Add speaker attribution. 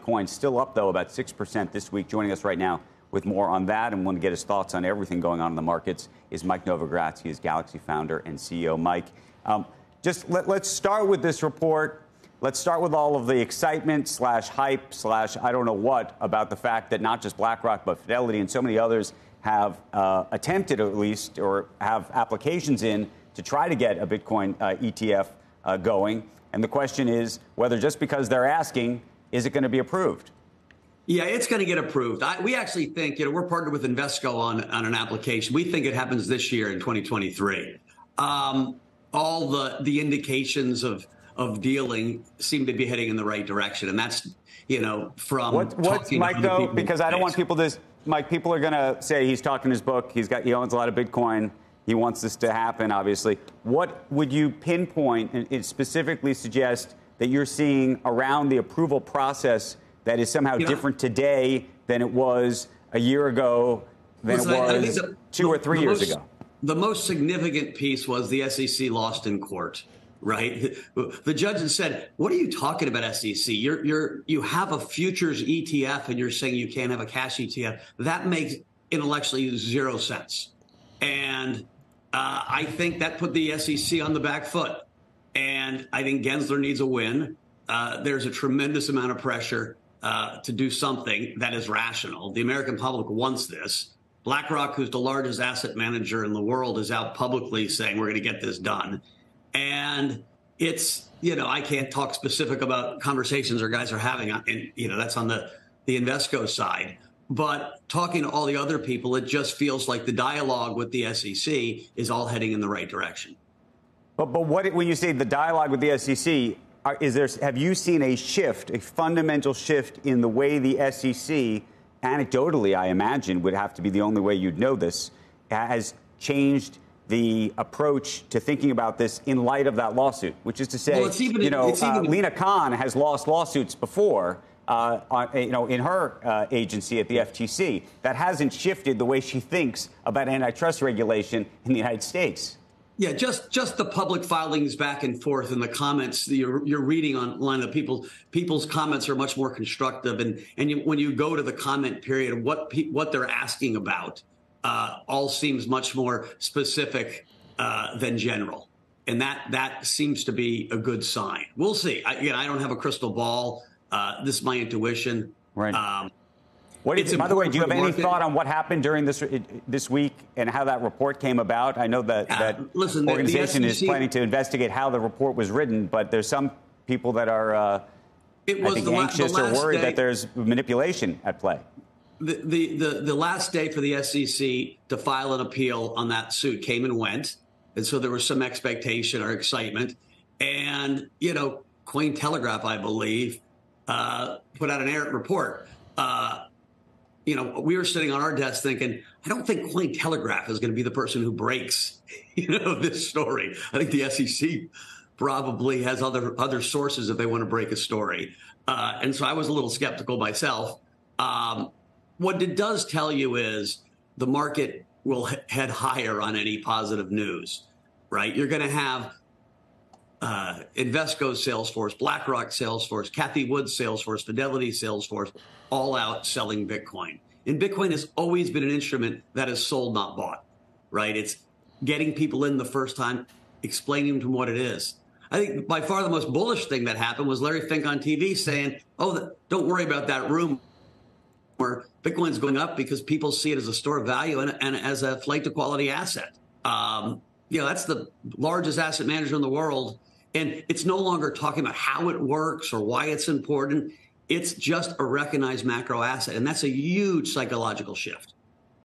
Speaker 1: Bitcoin. Still up, though, about 6% this week. Joining us right now with more on that and want to get his thoughts on everything going on in the markets is Mike Novogratz. He is Galaxy founder and CEO. Mike, let's start with this report. Let's start with all of the excitement / hype / I don't know what about the fact that not just BlackRock, but Fidelity and so many others have attempted, at least, or have applications in to try to get a Bitcoin ETF going. And the question is whether just because they're asking, is it going to be approved?
Speaker 2: Yeah, it's going to get approved. We actually think, we're partnered with Invesco on an application. We think it happens this year in 2023. All the indications of dealing seem to be heading in the right direction. And that's, from
Speaker 1: what's Mike, though, because I don't want people to, Mike, people are going to say he's talking his book. He owns a lot of Bitcoin. He wants this to happen, obviously. What would you pinpoint and specifically suggest that you're seeing around the approval process that is somehow different today than it was a year ago, than it was 2 or 3 years ago?
Speaker 2: The most significant piece was the SEC lost in court, right? The judge had said, what are you talking about, SEC? You have a futures ETF and you're saying you can't have a cash ETF. That makes intellectually zero sense. And I think that put the SEC on the back foot. And I think Gensler needs a win. There's a tremendous amount of pressure to do something that is rational. The American public wants this. BlackRock, who's the largest asset manager in the world, is out publicly saying we're going to get this done. And it's, I can't talk specific about conversations our guys are having, and, that's on the Invesco side. But talking to all the other people, it just feels like the dialogue with the SEC is all heading in the right direction.
Speaker 1: But when you say the dialogue with the SEC, have you seen a shift, a fundamental shift in the way the SEC, anecdotally, I imagine, would have to be the only way you'd know this, has changed the approach to thinking about this in light of that lawsuit, which is to say, Lena Khan has lost lawsuits before. In her agency at the FTC, that hasn't shifted the way she thinks about antitrust regulation in the United States.
Speaker 2: Yeah, just the public filings back and forth and the comments you're reading online, the people's comments are much more constructive. And when you go to the comment period, what they're asking about all seems much more specific than general. And that seems to be a good sign. We'll see. I don't have a crystal ball. This is my intuition.
Speaker 1: Right. By the way, do you have any thought on what happened during this week and how that report came about? I know that organization is planning to investigate how the report was written, but there's some people that are anxious or worried that there's manipulation at play.
Speaker 2: The last day for the SEC to file an appeal on that suit came and went. And so there was some expectation or excitement. And, Cointelegraph, I believe, put out an errant report. We were sitting on our desk thinking, I don't think Cointelegraph is going to be the person who breaks, this story. I think the SEC probably has other sources if they want to break a story. And so I was a little skeptical myself. What it does tell you is the market will head higher on any positive news, right? You're going to have Invesco's Salesforce, BlackRock Salesforce, Cathie Wood's Salesforce, Fidelity Salesforce, all out selling Bitcoin. And Bitcoin has always been an instrument that is sold, not bought, right? It's getting people in the first time, explaining to them what it is. I think by far the most bullish thing that happened was Larry Fink on TV saying, don't worry about that rumor where Bitcoin's going up because people see it as a store of value and as a flight to quality asset. That's the largest asset manager in the world. And it's no longer talking about how it works or why it's important. It's just a recognized macro asset. And that's a huge psychological shift.